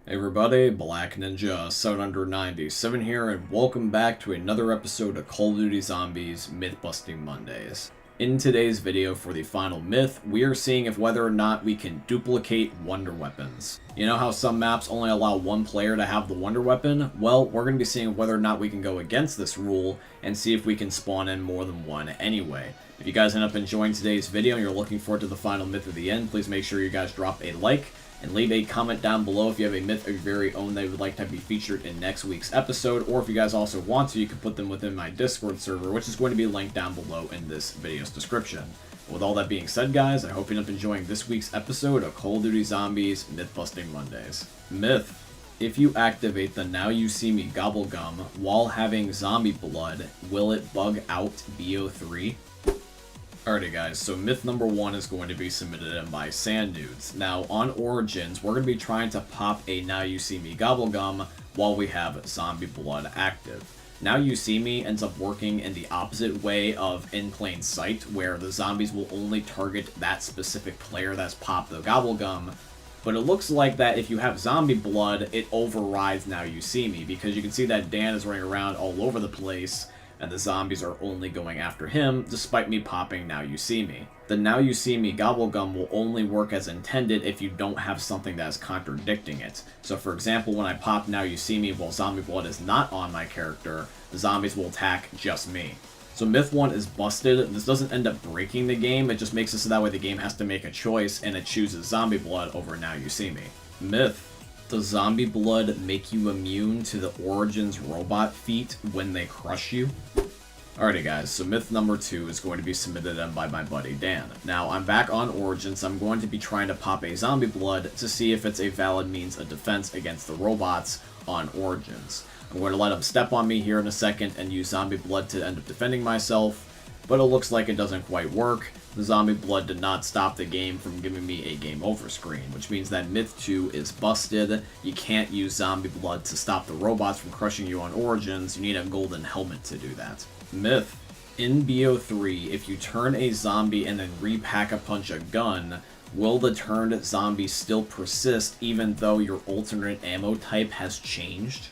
Hey everybody, Black Ninja 797 here, and welcome back to another episode of Call of Duty Zombies Myth-Busting Mondays. In today's video for the final myth, we are seeing if whether or not we can duplicate wonder weapons. You know how some maps only allow one player to have the wonder weapon? Well, we're going to be seeing whether or not we can go against this rule and see if we can spawn in more than one anyway. If you guys end up enjoying today's video and you're looking forward to the final myth at the end, please make sure you guys drop a like and leave a comment down below if you have a myth of your very own that you would like to be featured in next week's episode, or if you guys also want to, you can put them within my Discord server, which is going to be linked down below in this video's description. With all that being said, guys, I hope you end up enjoying this week's episode of Call of Duty Zombies Myth-Busting Mondays. Myth: if you activate the Now You See Me Gobblegum while having zombie blood, will it bug out BO3? Alrighty guys, so myth number 1 is going to be submitted in by Sand Dudes. Now, on Origins, we're going to be trying to pop a Now You See Me Gobblegum while we have Zombie Blood active. Now You See Me ends up working in the opposite way of In Plain Sight, where the zombies will only target that specific player that's popped the Gobblegum. But it looks like that if you have Zombie Blood, it overrides Now You See Me, because you can see that Dan is running around all over the place, and the zombies are only going after him, despite me popping Now You See Me. The Now You See Me Gobblegum will only work as intended if you don't have something that is contradicting it. So for example, when I pop Now You See Me while Zombie Blood is not on my character, the zombies will attack just me. So myth 1 is busted. This doesn't end up breaking the game, it just makes it so that way the game has to make a choice, and it chooses Zombie Blood over Now You See Me. Myth: does Zombie Blood make you immune to the Origins robot feat when they crush you? Alrighty guys, so myth number 2 is going to be submitted in by my buddy Dan. Now, I'm back on Origins, so I'm going to be trying to pop a Zombie Blood to see if it's a valid means of defense against the robots on Origins. I'm going to let him step on me here in a second and use Zombie Blood to end up defending myself, but it looks like it doesn't quite work. The Zombie Blood did not stop the game from giving me a game over screen, which means that myth 2 is busted. You can't use Zombie Blood to stop the robots from crushing you on Origins. You need a golden helmet to do that. Myth: in BO3, if you turn a zombie and then re-pack-a-punch a gun, will the turned zombie still persist even though your alternate ammo type has changed?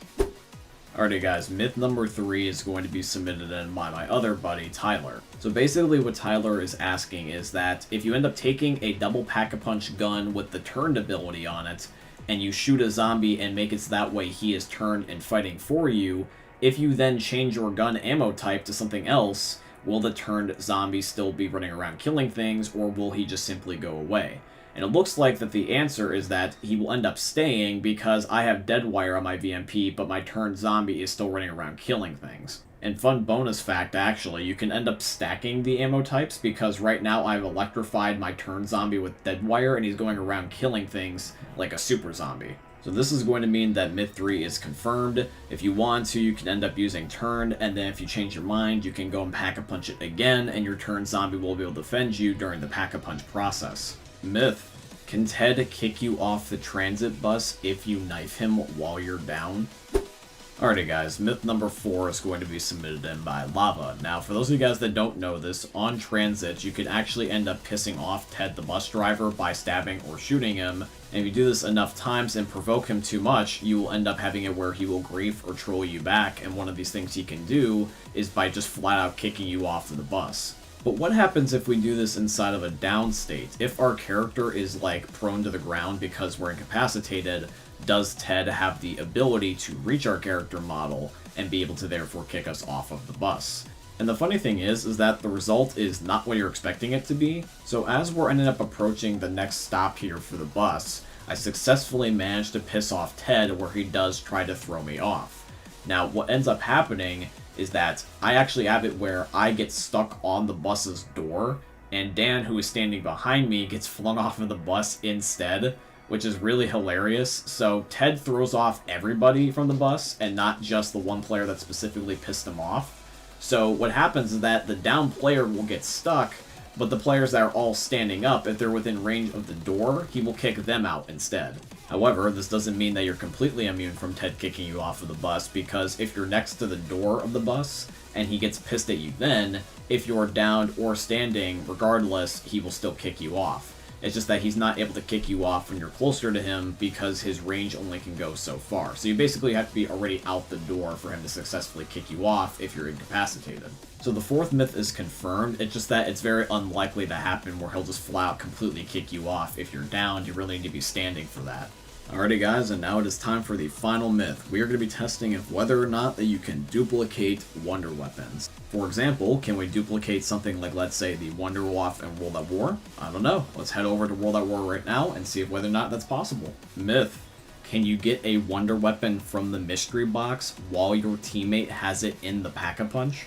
Alrighty guys, myth number 3 is going to be submitted in by my other buddy, Tyler. So basically what Tyler is asking is that if you end up taking a double pack-a-punch gun with the turned ability on it, and you shoot a zombie and make it so that way he is turned and fighting for you, if you then change your gun ammo type to something else, will the turned zombie still be running around killing things, or will he just simply go away? And it looks like that the answer is that he will end up staying because I have dead wire on my VMP, but my turned zombie is still running around killing things. And fun bonus fact, actually, you can end up stacking the ammo types because right now I've electrified my turned zombie with dead wire and he's going around killing things like a super zombie. So this is going to mean that myth 3 is confirmed. If you want to, you can end up using turned, and then if you change your mind, you can go and pack-a-punch it again, and your turned zombie will be able to defend you during the pack-a-punch process. Myth: can Ted kick you off the transit bus if you knife him while you're down? Alrighty guys, myth number 4 is going to be submitted in by Lava. Now, for those of you guys that don't know this, on transit, you can actually end up pissing off Ted the bus driver by stabbing or shooting him. And if you do this enough times and provoke him too much, you will end up having it where he will grief or troll you back, and one of these things he can do is by just flat out kicking you off of the bus. But what happens if we do this inside of a down state? If our character is like prone to the ground because we're incapacitated, does Ted have the ability to reach our character model and be able to therefore kick us off of the bus? And the funny thing is that the result is not what you're expecting it to be. So as we're ending up approaching the next stop here for the bus, I successfully managed to piss off Ted where he does try to throw me off. Now what ends up happening is that I actually have it where I get stuck on the bus's door, and Dan, who is standing behind me, gets flung off of the bus instead, which is really hilarious. So Ted throws off everybody from the bus, and not just the one player that specifically pissed him off. So what happens is that the down player will get stuck, but the players that are all standing up, if they're within range of the door, he will kick them out instead. However, this doesn't mean that you're completely immune from Ted kicking you off of the bus, because if you're next to the door of the bus and he gets pissed at you then, if you're down or standing, regardless, he will still kick you off. It's just that he's not able to kick you off when you're closer to him because his range only can go so far. So you basically have to be already out the door for him to successfully kick you off if you're incapacitated. So the fourth myth is confirmed, it's just that it's very unlikely to happen where he'll just flat out completely kick you off. If you're down, you really need to be standing for that. Alrighty guys, and now it is time for the final myth. We are going to be testing if whether or not that you can duplicate wonder weapons. For example, can we duplicate something like, let's say, the Wonder Waff in World at War? I don't know. Let's head over to World at War right now and see if whether or not that's possible. Myth. Can you get a wonder weapon from the mystery box while your teammate has it in the Pack-a-Punch?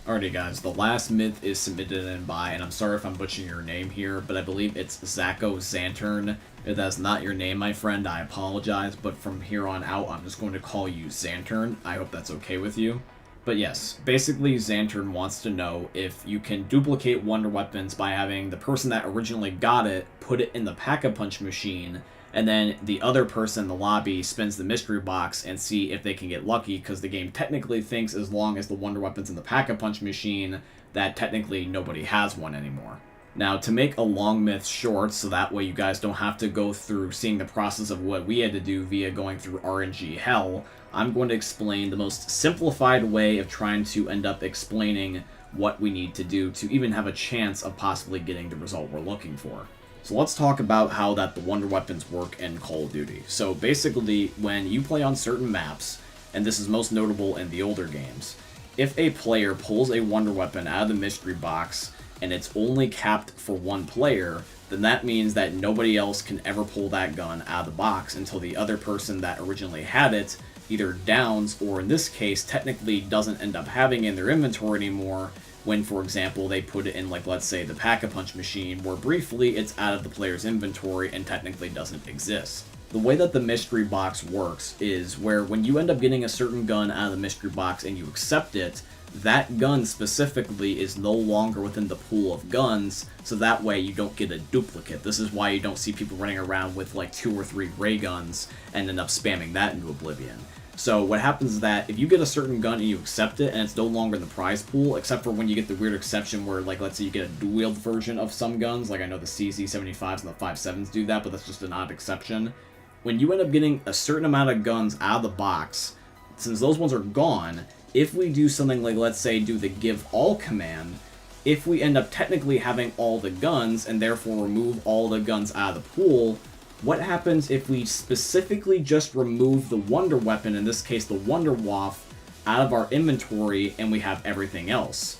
Alrighty guys, the last myth is submitted in by, and I'm sorry if I'm butchering your name here, but I believe it's Zacko Xantern. If that's not your name, my friend, I apologize, but from here on out, I'm just going to call you Xantern. I hope that's okay with you. But yes, basically Xantern wants to know if you can duplicate wonder weapons by having the person that originally got it put it in the Pack-a-Punch machine, and then the other person in the lobby spins the mystery box and see if they can get lucky, because the game technically thinks as long as the wonder weapon's in the Pack-a-Punch machine, that technically nobody has one anymore. Now, to make a long myth short, so that way you guys don't have to go through seeing the process of what we had to do via going through RNG hell, I'm going to explain the most simplified way of trying to end up explaining what we need to do to even have a chance of possibly getting the result we're looking for. So let's talk about how that the wonder weapons work in Call of Duty. So basically, when you play on certain maps, and this is most notable in the older games, if a player pulls a wonder weapon out of the mystery box and it's only capped for one player, then that means that nobody else can ever pull that gun out of the box until the other person that originally had it either downs, or in this case, technically doesn't end up having it in their inventory anymore when, for example, they put it in, like, let's say, the Pack-a-Punch machine, where briefly it's out of the player's inventory and technically doesn't exist. The way that the mystery box works is where when you end up getting a certain gun out of the mystery box and you accept it, that gun specifically is no longer within the pool of guns, so that way you don't get a duplicate. This is why you don't see people running around with like 2 or 3 ray guns and end up spamming that into oblivion. So what happens is that if you get a certain gun and you accept it and it's no longer in the prize pool, except for when you get the weird exception where, like, let's say you get a dual-wield version of some guns, like I know the CZ75s and the 5.7s do that, but that's just an odd exception. When you end up getting a certain amount of guns out of the box, since those ones are gone, if we do something like, let's say, do the give all command, if we end up technically having all the guns and therefore remove all the guns out of the pool, what happens if we specifically just remove the wonder weapon, in this case the Wonder Waff, out of our inventory and we have everything else?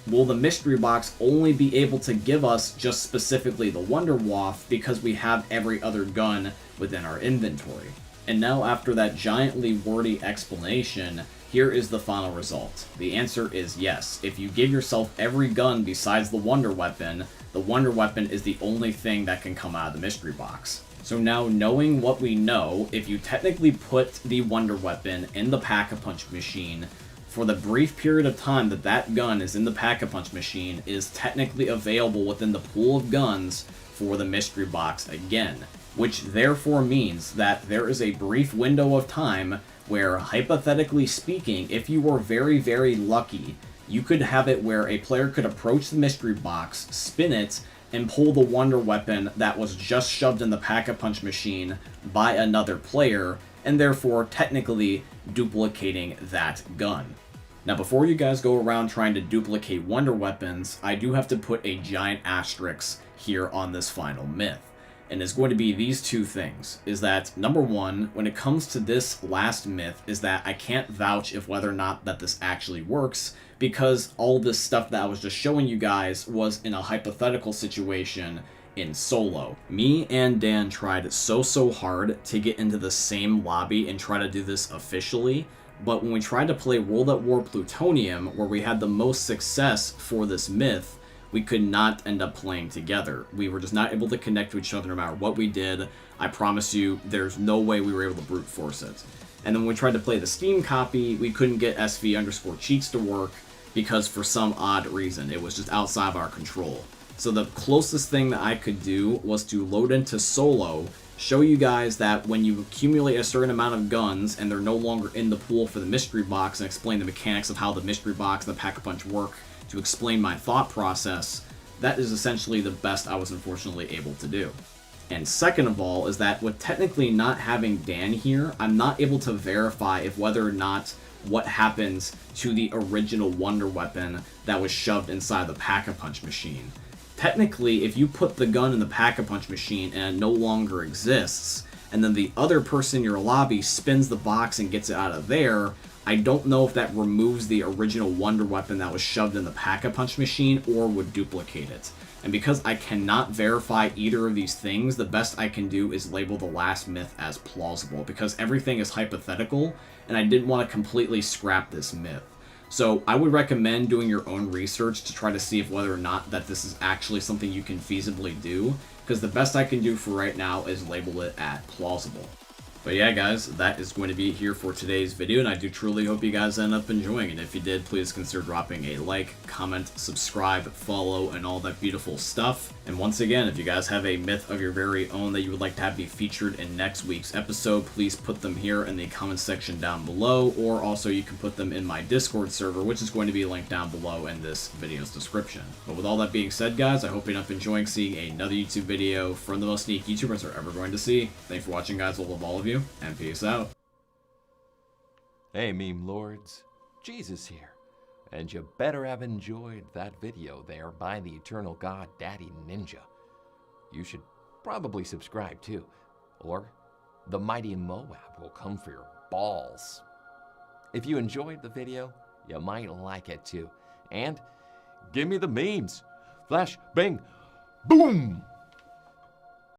Will the mystery box only be able to give us just specifically the Wonder Waff because we have every other gun within our inventory? And now, after that giantly wordy explanation, here is the final result. The answer is yes. If you give yourself every gun besides the Wonder Weapon is the only thing that can come out of the mystery box. So now, knowing what we know, if you technically put the Wonder Weapon in the Pack-a-Punch machine, for the brief period of time that that gun is in the Pack-a-Punch machine, is technically available within the pool of guns for the mystery box again. Which therefore means that there is a brief window of time where, hypothetically speaking, if you were very, very lucky, you could have it where a player could approach the mystery box, spin it, and pull the Wonder Weapon that was just shoved in the Pack-a-Punch machine by another player, and therefore technically duplicating that gun. Now, before you guys go around trying to duplicate Wonder Weapons, I do have to put a giant asterisk here on this final myth. And it's going to be these two things, is that, number one, when it comes to this last myth, is that I can't vouch if whether or not that this actually works, because all this stuff that I was just showing you guys was in a hypothetical situation in solo. Me and Dan tried so hard to get into the same lobby and try to do this officially, but when we tried to play World at War Plutonium, where we had the most success for this myth, we could not end up playing together. We were just not able to connect to each other no matter what we did. I promise you, there's no way we were able to brute force it. And then when we tried to play the Steam copy, we couldn't get SV_cheats to work because for some odd reason, it was just outside of our control. So the closest thing that I could do was to load into solo, show you guys that when you accumulate a certain amount of guns and they're no longer in the pool for the mystery box, and explain the mechanics of how the mystery box and the Pack-a-Punch work to explain my thought process, that is essentially the best I was unfortunately able to do. And second of all is that with technically not having Dan here, I'm not able to verify if whether or not what happens to the original Wonder Weapon that was shoved inside the Pack-a-Punch machine. Technically, if you put the gun in the Pack-a-Punch machine and it no longer exists, and then the other person in your lobby spins the box and gets it out of there, I don't know if that removes the original Wonder Weapon that was shoved in the Pack-a-Punch machine or would duplicate it. And because I cannot verify either of these things, the best I can do is label the last myth as plausible, because everything is hypothetical, and I didn't want to completely scrap this myth. So I would recommend doing your own research to try to see if whether or not that this is actually something you can feasibly do, because the best I can do for right now is label it at plausible. But yeah, guys, that is going to be it here for today's video, and I do truly hope you guys end up enjoying it. If you did, please consider dropping a like, comment, subscribe, follow, and all that beautiful stuff. And once again, if you guys have a myth of your very own that you would like to have be featured in next week's episode, please put them here in the comment section down below, or also you can put them in my Discord server, which is going to be linked down below in this video's description. But with all that being said, guys, I hope you end up enjoying seeing another YouTube video from the most unique YouTubers we're ever going to see. Thanks for watching, guys. We'll love all of you, and peace out. Hey, meme lords, Jesus here, and you better have enjoyed that video there by the eternal god Daddy Ninja. You should probably subscribe too, or the mighty Moab will come for your balls. If you enjoyed the video, you might like it too, and give me the memes. Flash, bang, boom!